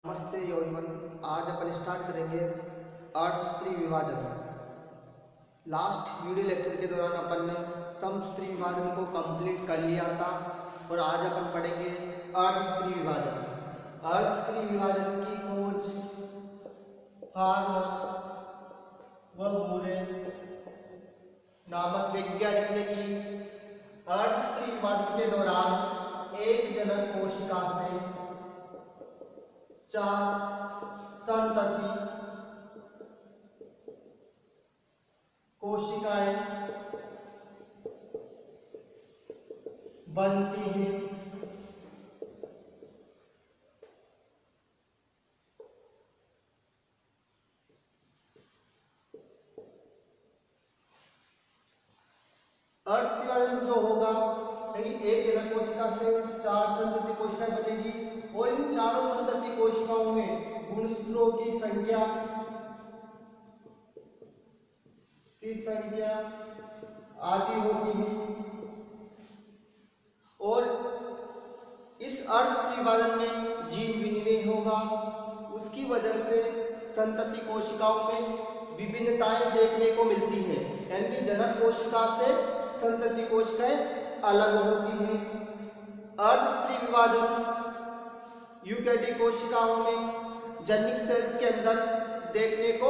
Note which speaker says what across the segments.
Speaker 1: नमस्ते एवरीवन। आज अपन स्टार्ट करेंगे अर्थसूत्री विभाजन। लास्ट वीडियो लेक्चर के दौरान अपन ने समसूत्री विभाजन को कंप्लीट कर लिया था और आज अपन पढ़ेंगे अर्थसूत्री विभाजन। अर्थसूत्री विभाजन की खोज हार्मन व मूरे नामक वैज्ञानिक ने की। अर्थसूत्री विभाजन के दौरान एक जनक कोशिका से 4 संतति कोशिकाएं बनती हैं। अर्थसूत्री विभाजन जो होगा, एक जनक कोशिका से 4 संतति कोशिकाएं बनेगी और इन चारों संतति कोशिकाओं में गुणसूत्रों की संख्या आदि होती है और इस अर्थसूत्री विभाजन में जीन विनिमय होगा। उसकी वजह से संतति कोशिकाओं में विभिन्नताएं देखने को मिलती हैं, यानी कि जनक कोशिका से संतति कोशिकाएं अलग होती हैं। अर्थसूत्री विभाजन यूकेरियोटिक कोशिकाओं में जनिक सेल्स के अंदर देखने को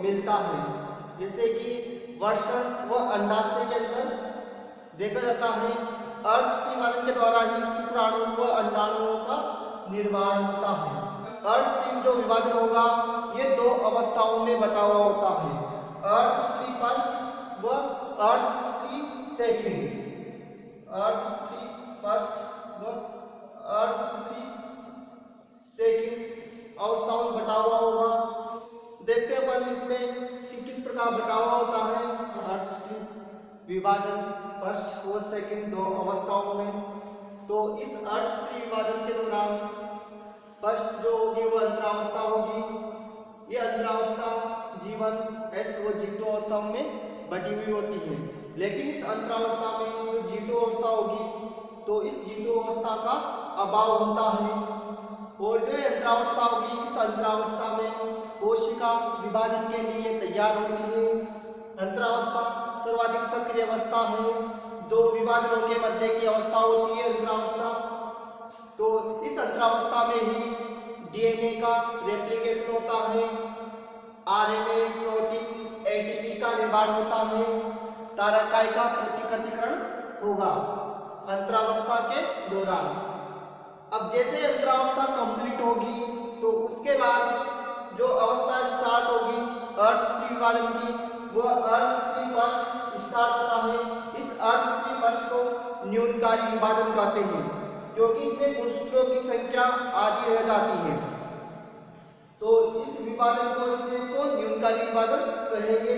Speaker 1: मिलता है, जैसे कि वृषण व अंडाशय के अंदर देखा जाता है। अर्थसूत्री विभाजन के द्वारा ही शुक्राणु व अंडाणुओं का निर्माण होता है। अर्थसूत्री जो विभाजन होगा ये 2 अवस्थाओं में बटा हुआ होता है, अर्थसूत्री फर्स्ट व अर्थसूत्री सेकंड। अर्थसूत्री फर्स्ट व अर्थसूत्री सेकंड अवस्थाओं में बटा हुआ होगा। देखते हैं अपन इसमें कि किस प्रकार बटा हुआ होता है अर्थसूत्री विभाजन फर्स्ट और सेकंड 2 अवस्थाओं में। तो इस अर्थसूत्री विभाजन के दौरान फर्स्ट जो होगी वो अंतरावस्था होगी। ये अंतरावस्था G1 S व G2 अवस्थाओं में बटी हुई होती है, लेकिन इस अंतरावस्था में जो G2 अवस्था होगी तो इस G2 अवस्था का अभाव होता है और जो अंतरावस्था होगी इस अंतरावस्था में कोशिका विभाजन के लिए तैयार होती है। अंतरावस्था सर्वाधिक सक्रिय अवस्था है, 2 विभाजनों के मध्य की अवस्था होती है अंतरावस्था। तो इस अंतरावस्था में ही डीएनए का रेप्लिकेशन होता है, आरएनए प्रोटीन एटीपी का निर्माण होता है, तारकाई का प्रतिकृतिकरण होगा अंतरावस्था के दौरान। अब जैसे अंतरावस्था कंप्लीट होगी तो उसके बाद जो अवस्था स्टार्ट होगी अर्थसूत्री विभाजन की वह अर्थसूत्री फर्स्ट स्टार्ट होता है। इस अर्थसूत्री फर्स्ट को न्यूनकारी विभाजन कहते हैं, क्योंकि इसमें गुणसूत्रों की संख्या आदि रह जाती है। तो इस विभाजन को इसको न्यूनकारी विभाजन कहेंगे।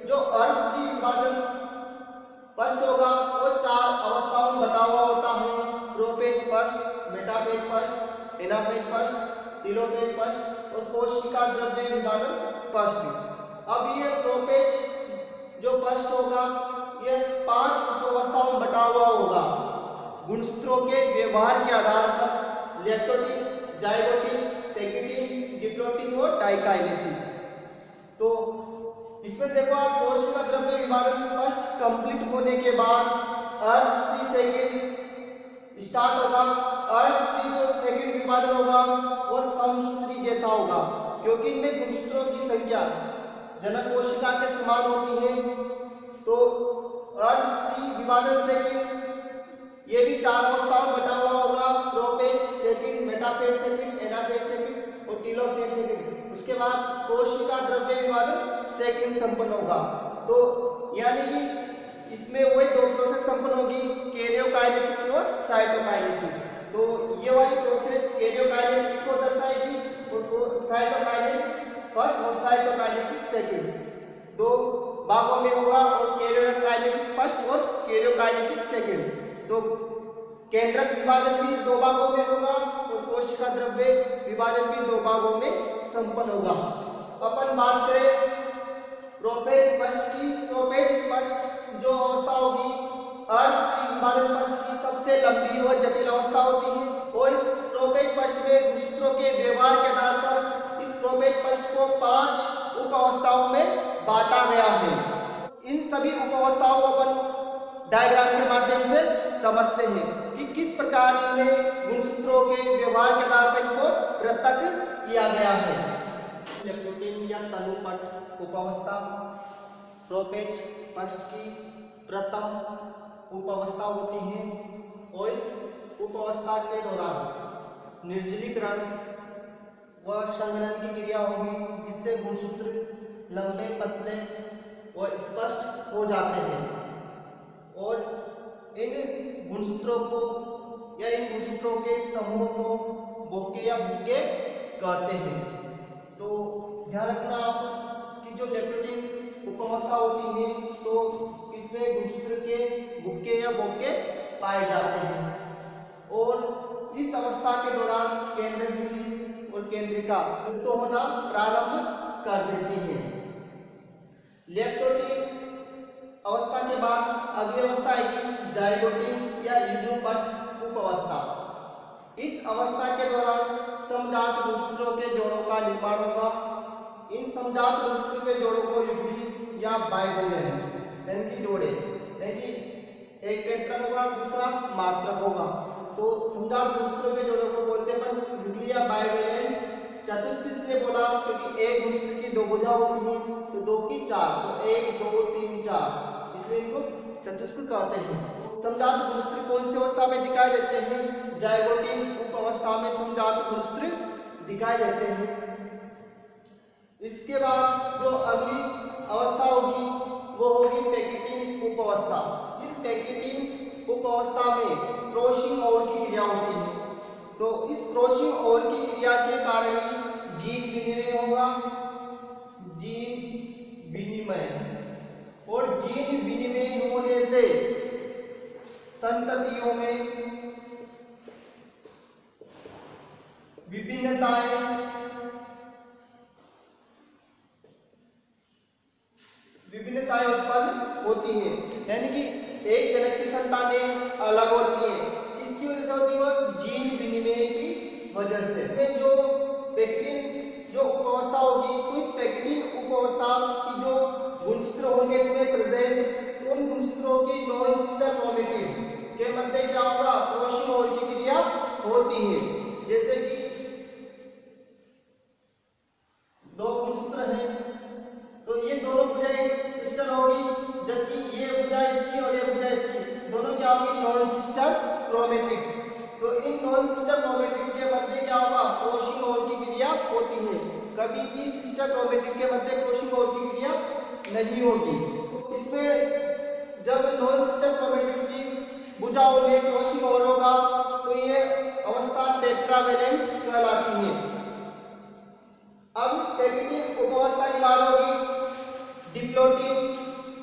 Speaker 1: जो अर्थसूत्री विभाजन फर्स्ट होगा वो 4 अवस्थाओं में बटा हुआ होता है, prophase first, metaphase first, anaphase first, telophase first और कोशिका द्रव्य विभाजन फर्स्ट। अब ये प्रोपेज जो फर्स्ट होगा ये 5 उपावस्थाओं में बटा हुआ होगा। गुणसूत्रों के व्यवहार के आधार पर लेक्टोटिन, जाइगोटिन, टेकिटिन, डिप्लोटिन और डाइकाइनेसिस। तो इसमें देखो आप कोशिका द्रव्य विभाजन फर्स्ट कंप्लीट होने के बाद अर्थसूत्री सेकंड स्टार्ट होगा। अर्थसूत्री जो सेकंड विभाजन होगा वो समसूत्री जैसा होगा, क्योंकि इनमें गुणसूत्रों की संख्या जनक कोशिका के समान होती है। तो अर्थसूत्री विभाजन सेकंड ये भी 4 अवस्थाओं में बटा हुआ होगा, prophase second, metaphase second, anaphase second और टेलोफेज सेकंड। उसके बाद कोशिका द्रव्य विभाजन सेकंड संपन्न होगा। तो यानी कि इसमें वही 2 प्रोसेस संपन्न होगी, कैरियोकाइनेसिस और साइटोकाइनेसिस। तो ये वाली प्रोसेस कैरियोकाइनेसिस को दर्शाएगी और साइटोकाइनेसिस फर्स्ट और साइटोकाइनेसिस सेकंड 2 भागों में होगा और कैरियोकाइनेसिस फर्स्ट और कैरियोकाइनेसिस सेकंड। तो केंद्रक विभाजन भी 2 भागों में होगा और कोशिका द्रव्य विभाजन भी 2 भागों में संपन्न होगा। अपन बात करें प्रोपेज फर्स्ट की, प्रोपेज फर्स्ट जो अवस्था होगी अर्थसूत्री विभाजन फर्स्ट की सबसे लंबी व जटिल अवस्था होती है और इस प्रोपेज फर्स्ट में गुणसूत्रों के व्यवहार के आधार को 5 उप अवस्थाओं में बांटा गया है। इन सभी उप अवस्थाओं को अपन डायग्राम के माध्यम से समझते हैं कि किस प्रकार इनमें गुणसूत्रों के व्यवहार के आधार पर इनको पृथक किया गया है। लेप्टोटीन या तनुपट उप अवस्था प्रोपेज फर्स्ट की प्रथम उप अवस्था होती है और इस उप अवस्था के दौरान निर्जलीकरण व संघनन की क्रिया होगी, जिससे गुणसूत्र लंबे पतले और स्पष्ट हो जाते हैं और इन गुणसूत्रों को या इन गुणसूत्रों के समूह को बोके या बुक्के कहते हैं। तो ध्यान रखना आप कि जो लेप्टोटीन उप अवस्था होती है तो इसमें गुणसूत्र के बुक्के या बोके पाए जाते हैं और इस अवस्था के दौरान केंद्र झिल्ली और केंद्रिका लुप्त होना प्रारंभ कर देती है। लेप्टोटीन अवस्था के बाद अगली अवस्था आएगी जाइगोटीन या युग्मपट उप अवस्था। इस अवस्था के दौरान समजात गुणसूत्रों के जोड़ों का निर्माण होगा। इन समजात गुणसूत्रों के जोड़ों को युग्मी या बाइवेलेंट यानी कि जोड़े यानी कि एक केंद्रक होगा दूसरा मात्रक होगा। तो समजात गुणसूत्रों के जोड़ों को बोलते हैं युग्मी या बाइवेलेंट। चतुष्क इसलिए बोला क्योंकि एक गुणसूत्र की दो भुजा होती है तो 2 की 4, तो 1 2 3 4, इसलिए इनको चतुष्क कहते हैं। समजात गुणसूत्र कौन सी अवस्था में दिखाई देते हैं? जाइगोटीन उप अवस्था में समजात गुणसूत्र दिखाई देते हैं। इसके बाद जो अगली अवस्था होगी वो होगी पैकेटिन उप अवस्था। इस पैकेटिन उप अवस्था में क्रॉसिंग ओवर की क्रिया होती है। तो इस क्रॉसिंग ओवर की क्रिया के कारण ही जीन विनिमय होगा, जीन विनिमय, और जीन विनिमय होने से संततियों में विभिन्नताएं उत्पन्न होती हैं, यानी कि एक जनक की संतानें अलग होती हैं। इसकी वजह से होती है जीन विनिमय की वजह से। फिर जो पैकेटिन जो उप अवस्था होगी तो इस पैकेटिन उप अवस्था की जो गुणसूत्र होंगे इसमें प्रेजेंट, तो उन गुणसूत्रों की नॉन सिस्टर क्रोमेटिन के मध्य क्या होगा? क्रॉसिंग ओवर की क्रिया होती है। जैसे कि दो गुणसूत्र हैं तो ये दोनों भुजाएं सिस्टर होगी, जबकि ये भुजा इसकी और ये भुजा इसकी, दोनों क्या होगी? Non sister chromatic. तो इन नॉन सिस्टर क्रोमेटिन के मध्य क्या होगा? क्रॉसिंग ओवर की क्रिया होती है। कभी भी सिस्टर क्रोमेटिन के मध्य क्रॉसिंग ओवर की क्रिया नहीं होगी। इसमें जब नॉन सिस्टर क्रोमेटिन की भुजाओं में क्रॉसिंग ओवर होगा तो ये अवस्था टेट्रावेलेंट कहलाती है। अब इस पैकेटिन उप अवस्था की बात होगी डिप्लोटीन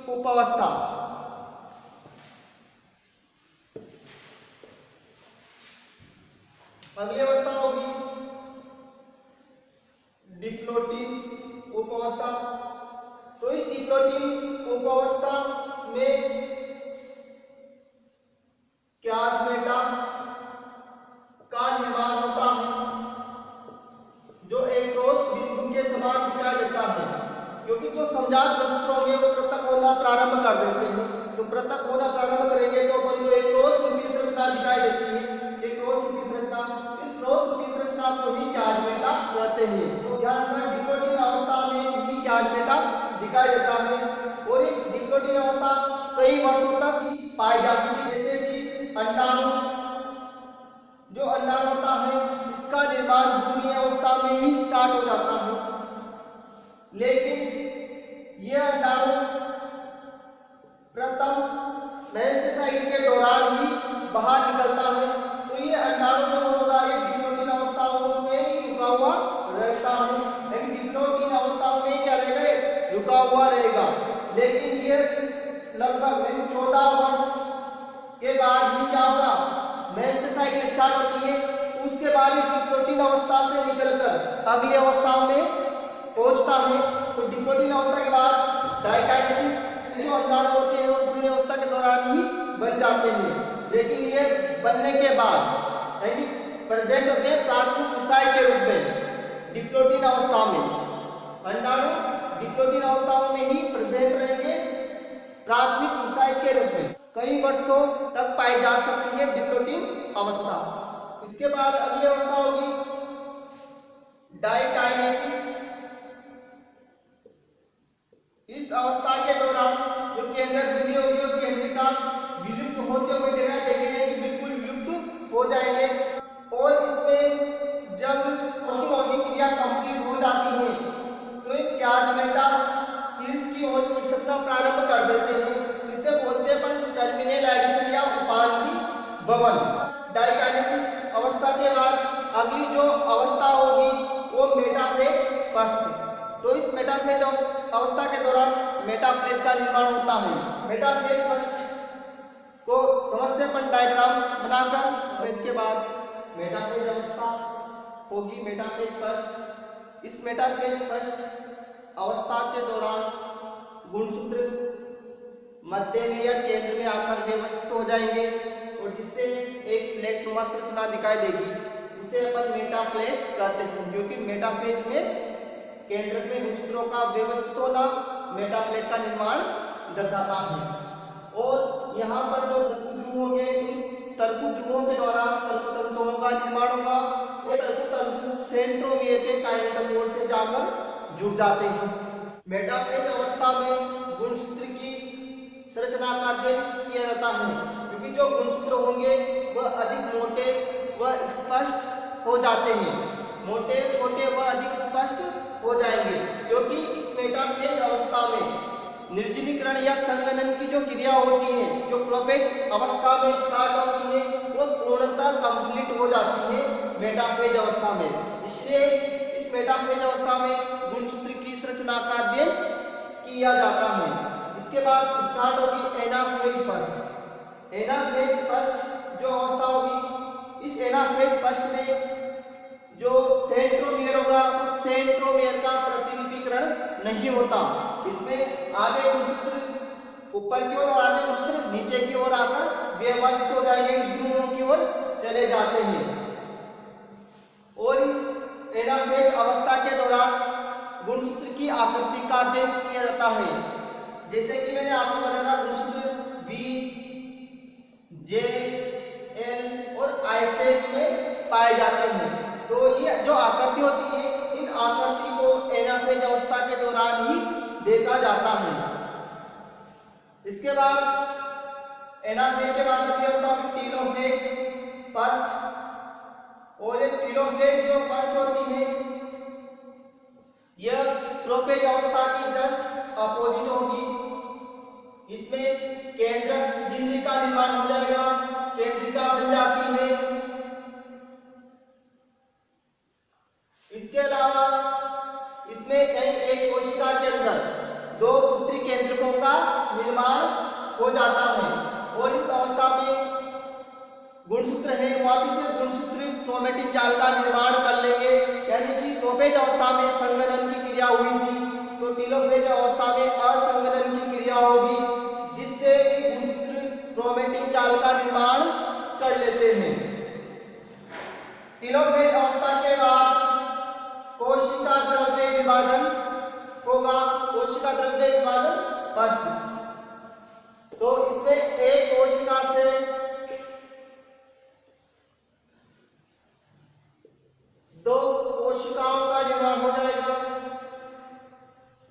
Speaker 1: उप अवस्था। अगली अवस्था होगी डिप्लोटीन उप अवस्था। तो इस डिप्लोटीन उप अवस्था में क्याजमेटा का निर्माण होता है जो एक क्रॉस बिंदु के समान दिखाई देता है, क्योंकि जो समजात गुणसूत्र होंगे वो पृथक होना प्रारंभ कर देते हैं। तो पृथक होना प्रारंभ करेंगे तो अपन को एक क्रॉस रूपी संरचना दिखाई देती है। ये क्रॉस रूपी संरचना, इस क्रॉस रूपी संरचना को ही क्याजमेटा कहते हैं। तो ध्यान रखना डिप्लोटीन अवस्था में ही क्याजमेटा दिखाई देता है और ये डिप्लोटीन अवस्था कई वर्षों तक पाई जा सकती है। जैसे कि अंडाणु, जो अंडाणु होता है इसका निर्माण भ्रूणीय अवस्था में ही स्टार्ट हो जाता है, लेकिन यह अंडाणु प्रथम मेस्टेसाइड के दौरान ही बाहर निकलता है। तो ये अंडाणु जो होगा ये डिप्लोटीन अवस्थाओं में ही रुका हुआ रहता है, लेकिन डिप्लोटीन अवस्थाओं में क्या रहेगा? रुका हुआ रहेगा। लेकिन ये लगभग 14 वर्ष के बाद ही क्या होगा? मेस्टेसाइड स्टार्ट होती है, उसके बाद ही डिप्लोटीन अवस्था से निकलकर अगली अवस्था में पहुंचता है। तो डिप्लोटीन अवस्था के बाद डाइकाइनेसिस जो अंडाणु होते हैं वो भ्रूणीय अवस्था के दौरान ही बन जाते हैं, लेकिन ये बनने के बाद यानी प्रेजेंट होते हैं प्राथमिक उत्साह के रूप में डिप्लोटीन अवस्था में। अंडाणु डिप्लोइड अवस्थाओं में ही प्रेजेंट रहेंगे प्राथमिक oocyte के रूप में, कई वर्षों तक पाई जा सकती है डिप्लोइड अवस्था। इसके बाद अगली अवस्था होगी डाइकाइनेसिस। इस अवस्था के दौरान जो केंद्र झिल्ली होगी और केंद्रिका विलुप्त होते हुए दिखाई देंगे कि बिल्कुल विलुप्त हो जाएंगे। और इसमें जब कोशिकाओं की क्रिया कंप्लीट हो जाती है तो एक क्याजमेटा शीर्ष की ओर खिसकना प्रारंभ कर देते हैं। इसे बोलते हैं अपन टर्मिनलाइजेशन या उपांति भवन। डाइकाइनेसिस अवस्था के बाद अगली जो अवस्था होगी वो मेटाफेज फर्स्ट। तो इस मेटाफेज अवस्था के दौरान मेटाप्लेट का निर्माण होता है। मेटाफेज फर्स्ट को समझते अपन डायग्राम बनाकर। इसके बाद मेटाफेज अवस्था होगी मेटाफेज फर्स्ट। इस मेटाफेज फर्स्ट अवस्था के दौरान गुणसूत्र मध्य में या केंद्र में आकर व्यवस्थित हो जाएंगे और जिससे एक प्लेट नुमा संरचना दिखाई देगी उसे अपन मेटाप्लेट कहते हैं, क्योंकि मेटाफेज में केंद्र में गुणसूत्रों का व्यवस्थित होना मेटाप्लेट का निर्माण दर्शाता है। और यहाँ पर जो तर्कु ध्रुव होंगे उन तर्कु ध्रुवों के द्वारा तर्कु तंतुओं का निर्माण होगा। ये तर्कु तंतु सेंट्रोमियर के काइनेटोकोर से जाकर जुड़ जाते हैं। मेटाफेज अवस्था में गुणसूत्र की संरचना का अध्ययन किया जाता है, क्योंकि जो गुणसूत्र होंगे वह अधिक मोटे व स्पष्ट हो जाते हैं। मोटे छोटे व अधिक स्पष्ट हो जाएंगे, क्योंकि इस मेटाफेज अवस्था में निर्जलीकरण या संघनन की जो क्रिया होती है, जो प्रोपेज अवस्था में स्टार्ट होती है, वो पूर्णतः कंप्लीट हो जाती है मेटाफेज अवस्था में। इसलिए इस मेटाफेज अवस्था में गुणसूत्र की संरचना का अध्ययन किया जाता है। इसके बाद स्टार्ट होगी एनाफेज फर्स्ट। एनाफेज फर्स्ट जो अवस्था होगी, इस एनाफेज फर्स्ट में जो सेंट्रोमियर होगा उस सेंट्रोमियर का प्रतिलिपिकरण नहीं होता। इसमें आधे गुणसूत्र ऊपर की ओर और आधे गुणसूत्र नीचे की ओर आकर व्यवस्थित हो जाएंगे, ध्रुवों की ओर चले जाते हैं। और इस एनाफेज अवस्था के दौरान गुणसूत्र की आकृति का अध्ययन किया जाता है। जैसे कि मैंने आपको बताया था गुणसूत्र बी, जे, एल और आई शेप में पाए जाते हैं। तो ये जो आकृति होती है, इन आकृति को एनाफेज अवस्था के दौरान ही देखा जाता है। इसके बाद एनाफेज के बाद अगली अवस्था होगी टीलोफेज फर्स्ट। और ये टीलोफेज जो फर्स्ट होती है यह प्रोपेज अवस्था की जस्ट अपोजिट होगी। इसमें केंद्रक झिल्ली का निर्माण हो जाएगा, केंद्रिका बन जाती है। इसके अलावा इसमें एक कोशिका के अंदर दो पुत्री केंद्रकों का निर्माण हो जाता है। और इस अवस्था में गुणसूत्र है वापिस से गुणसूत्र क्रोमेटिन जाल का निर्माण कर लेंगे, यानी कि प्रोपेज अवस्था में संघनन की क्रिया हुई थी तो टीलोफेज अवस्था में असंघनन की क्रिया होगी, जिससे गुणसूत्र क्रोमेटिन जाल का निर्माण कर लेते हैं। टीलोफेज अवस्था के बाद कोशिका द्रव्य विभाजन होगा। कोशिका द्रव्य विभाजन फर्स्ट। तो इसमें एक कोशिका से दो कोशिकाओं का निर्माण हो जाएगा,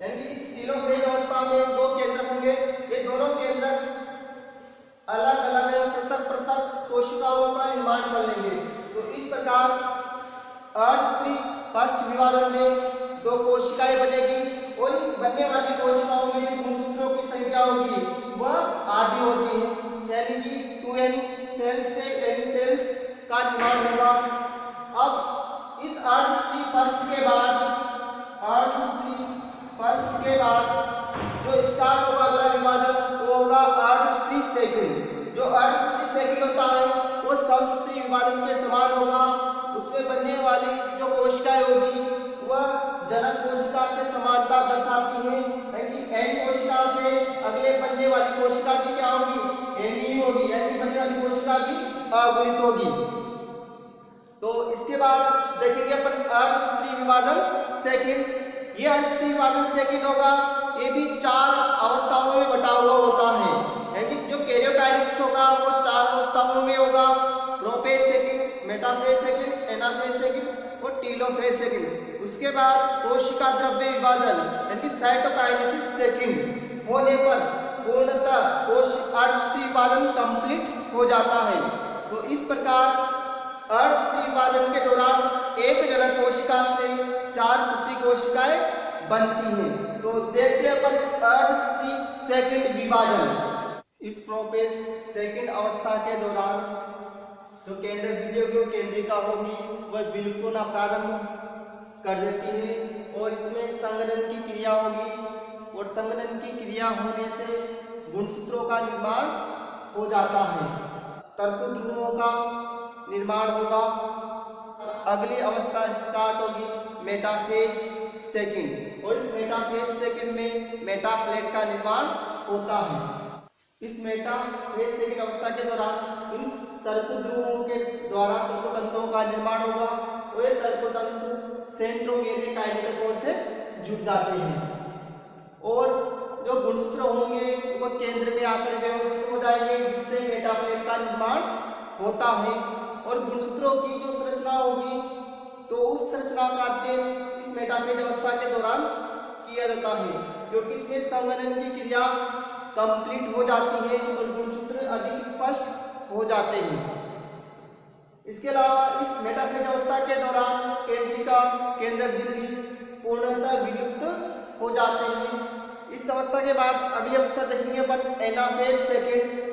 Speaker 1: यानी इस टीलोफेज अवस्था में दो केंद्रक होंगे। ये दोनों केंद्रक अलग अलग पृथक पृथक कोशिकाओं का निर्माण कर लेंगे। तो इस प्रकार अर्धस्त्री फर्स्ट विभाजन में दो कोशिकाएं बनेगी और बनने वाली कोशिकाओं में गुणसूत्रों की संख्या होगी वह आधी होती है, यानी कि 2n सेल्स से n सेल्स का निर्माण होगा। अब इस अर्धस्त्री फर्स्ट के बाद जो स्टार्ट होगा अगला विभाजन वो होगा अर्धस्त्री सेकंड। जो अर्धस्त्री सेकंड होता है वो समस्त्री विभाजन के समान होगा। उसमें बनने वाली जो कोशिकाएं होगी वह जनक कोशिका से समानता दर्शाती है, यानी n कोशिका से अगले बनने वाली कोशिका की क्या होगी, n ही होगी, यानी बनने वाली कोशिका की अगुणित होगी। तो इसके बाद देखेंगे अपन अर्धसूत्री विभाजन सेकंड। ये अर्धसूत्री विभाजन सेकंड होगा, ये भी 4 अवस्थाओं में बटा हुआ होता है, यानी जो कैरियोकाइनेसिस होगा वो 4 अवस्थाओं में होगा, prophase second, metaphase second, anaphase second और टीलोफेज सेकंड। उसके बाद कोशिका द्रव्य विभाजन यानी साइटोकाइनेसिस सेकंड होने पर पूर्णतः कोश अर्धसूत्री विभाजन कंप्लीट हो जाता है। तो इस प्रकार अर्धसूत्री विभाजन के दौरान एक जनक कोशिका से 4 पुत्री कोशिकाएं बनती हैं। तो देखते हैं अपन अर्धसूत्री सेकंड विभाजन। इस प्रोफेज सेकंड अवस्था के दौरान जो केंद्र झिल्ली की केंद्रिका होगी वह बिल्कुल प्रारंभ कर देती है और इसमें संघनन की क्रिया होगी और संघनन की क्रिया होने से गुणसूत्रों का निर्माण हो जाता है, तर्कुध्रुवों का निर्माण होगा। अगली अवस्था स्टार्ट होगी मेटाफेज सेकंड और इस मेटाफेज सेकंड में मेटाप्लेट का निर्माण होता है। इस मेटाफेज सेकंड अवस्था के दौरान इन तर्कुध्रुवों के द्वारा तर्कुतंतुओं का निर्माण होगा और ये तर्कुतंतु सेंट्रोमियर के काइनेटोकोर से जुड़ जाते हैं और जो गुणसूत्र होंगे वो केंद्र में आकर व्यवस्थित हो जाएंगे, जिससे मेटाप्लेट का निर्माण होता है। और गुणसूत्रों की जो संरचना होगी तो उस संरचना का अध्ययन इस मेटाफेज अवस्था के दौरान किया जाता है, क्योंकि इसमें संघनन की क्रिया कंप्लीट हो जाती है और गुणसूत्र अधिक स्पष्ट हो जाते हैं। इसके अलावा इस मेटाफेज अवस्था के दौरान केंद्रिका, केंद्रक झिल्ली पूर्णतः विलुप्त हो जाते हैं। इस अवस्था के बाद अगली अवस्था देखेंगे अपन एनाफेज सेकंड।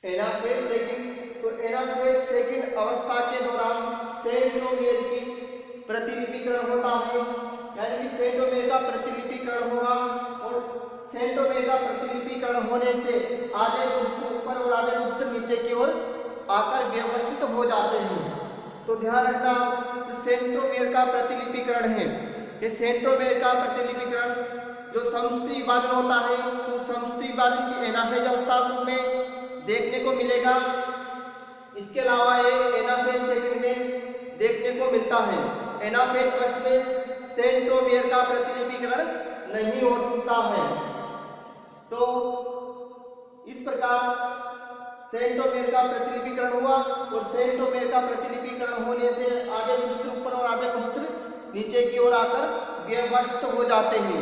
Speaker 1: एनाफेज सेकंड, तो एनाफेज सेकंड अवस्था के दौरान सेंट्रोमियर की प्रतिलिपिकरण होता है, यानी कि सेंट्रोमियर का प्रतिलिपिकरण होगा और सेंट्रोमियर का प्रतिलिपिकरण होने से आधे गुणसूत्र ऊपर और आधे गुणसूत्र नीचे की ओर आकर व्यवस्थित हो जाते हैं। तो ध्यान रखना, जो सेंट्रोमियर का प्रतिलिपिकरण है, ये सेंट्रोमियर का प्रतिलिपिकरण जो समसूत्री विभाजन होता है तो समसूत्री विभाजन की एनाफेज अवस्था में देखने को मिलेगा। इसके अलावा ये एनाफेज सेकंड में देखने को मिलता है। एनाफेज फर्स्ट में सेंट्रोमियर का प्रतिलिपिकरण नहीं होता है। तो इस प्रकार सेंट्रोमियर का प्रतिलिपिकरण हुआ और सेंट्रोमियर का प्रतिलिपिकरण होने से आधे गुणसूत्र ऊपर और आधे गुणसूत्र नीचे की ओर आकर व्यवस्थित हो जाते हैं।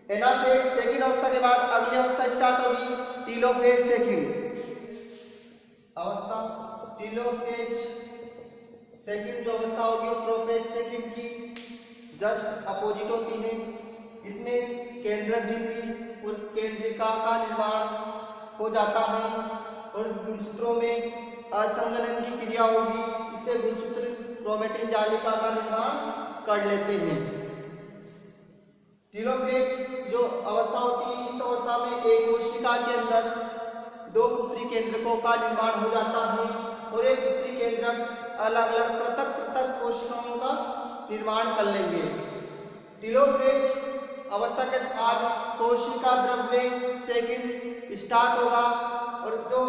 Speaker 1: एनाफेज सेकंड अवस्था के बाद अगली अवस्था स्टार्ट होगी टीलोफेज सेकंड अवस्था। टीलोफेज सेकंड जो अवस्था होगी प्रोफेज सेकंड की जस्ट अपोजिट होती है। इसमें केंद्रक झिल्ली और केंद्रिका का निर्माण हो जाता है और गुणसूत्रों में असंघनन की क्रिया होगी, इससे गुणसूत्र क्रोमेटिन जालिका का निर्माण कर लेते हैं। टीलोफेज जो अवस्था होती है, इस अवस्था में एक कोशिका के अंदर 2 पुत्री केंद्रकों का निर्माण हो जाता है और एक पुत्री केंद्रक अलग अलग पृथक पृथक कोशिकाओं का निर्माण कर लेंगे। टीलोफेज अवस्था के बाद कोशिका द्रव्य सेकंड स्टार्ट होगा और जो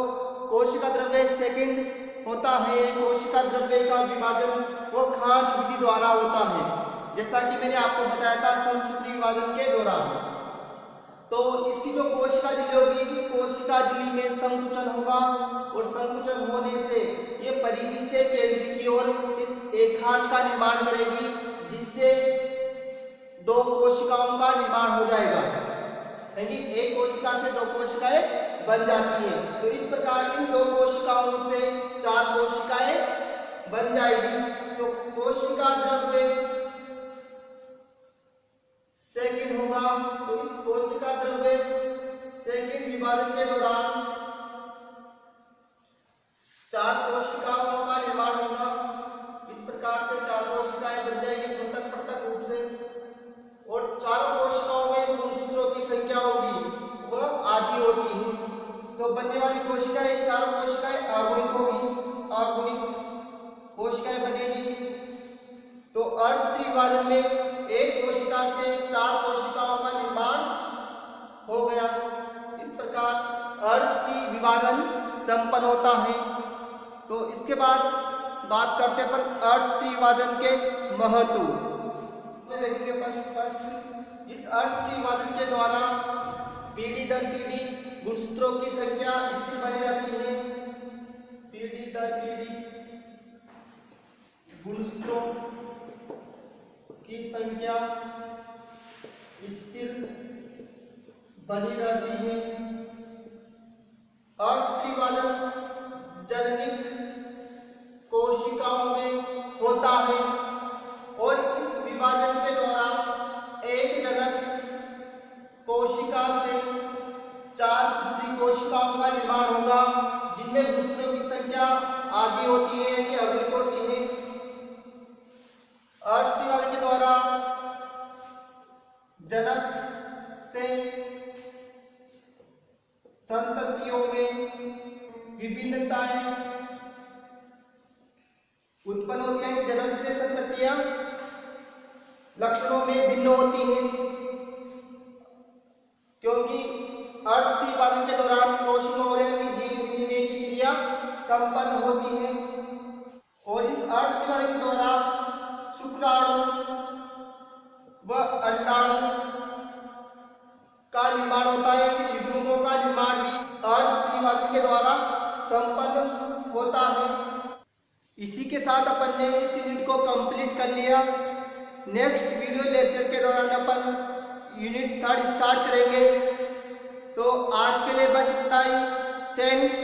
Speaker 1: कोशिका द्रव्य सेकंड होता है, कोशिका द्रव्य का विभाजन वो खांच विधि द्वारा होता है, जैसा कि मैंने आपको बताया था समसूत्री विभाजन के दौरान। तो इसकी जो कोशिका झिल्ली होगी, इस कोशिका झिल्ली में संकुचन होगा और संकुचन होने से ये परिधि से केंद्र की ओर एक खांच का निर्माण करेगी, जिससे 2 कोशिकाओं का निर्माण हो जाएगा, यानी एक कोशिका से 2 कोशिकाएं बन जाती हैं। तो इस प्रकार इन 2 कोशिकाओं से 4 कोशिकाएं बन जाएगी। तो कोशिका द्रव्य सेकंड होगा। तो इस कोशिका द्रव्य सेकंड विभाजन के दौरान 4 कोशिकाओं का निर्माण होगा। इस प्रकार से 4 कोशिकाएं बन जाएगी पृथक पृथक रूप से और चारों कोशिकाओं में जो गुणसूत्रों की संख्या होगी वह आधी होती है। तो बनने वाली कोशिकाएं, चारों कोशिकाएं अगुणित होगी, अगुणित कोशिकाएं बनेगी। तो अर्धसूत्री विभाजन में एक कोशिका से 4 कोशिकाओं का निर्माण हो गया। इस प्रकार अर्धसूत्री विभाजन संपन्न होता है। तो इसके बाद बात करते हैं अपन अर्थ विभाजन के महत्व में देखेंगे। फर्स्ट इस अर्थ विभाजन के द्वारा पीढ़ी दर पीढ़ी गुणसूत्रों की संख्या स्थिर बनी रहती है। पीढ़ी दर पीढ़ी गुणसूत्रों की संख्या स्थिर बनी रहती है। अर्थ विभाजन जननिक कोशिकाओं में होता है और इस विभाजन के द्वारा एक जनक कोशिका से 4 पुत्री कोशिकाओं का निर्माण होगा, जिनमें गुणसूत्रों की संख्या आधी होती है कि अगुणित होती है। अर्थ विभाजन के द्वारा जनक से संततियों में विभिन्नताएं उत्पन्न होती हैं। जनक से संततियां लक्षणों में भिन्न होती हैं, क्योंकि अर्थ विभाजन के दौरान कोशिकाओं की जीन विनिमय की क्रिया संपन्न होती है और इस अर्थ विभाजन के द्वारा शुक्राणु व अंडाणु का निर्माण होता है। युग्मकों का निर्माण भी अर्थ विभाजन के द्वारा संपन्न होता है। इसी के साथ अपन ने इस यूनिट को कंप्लीट कर लिया। नेक्स्ट वीडियो लेक्चर के दौरान अपन यूनिट 3 स्टार्ट करेंगे। तो आज के लिए बस इतना ही। थैंक्स।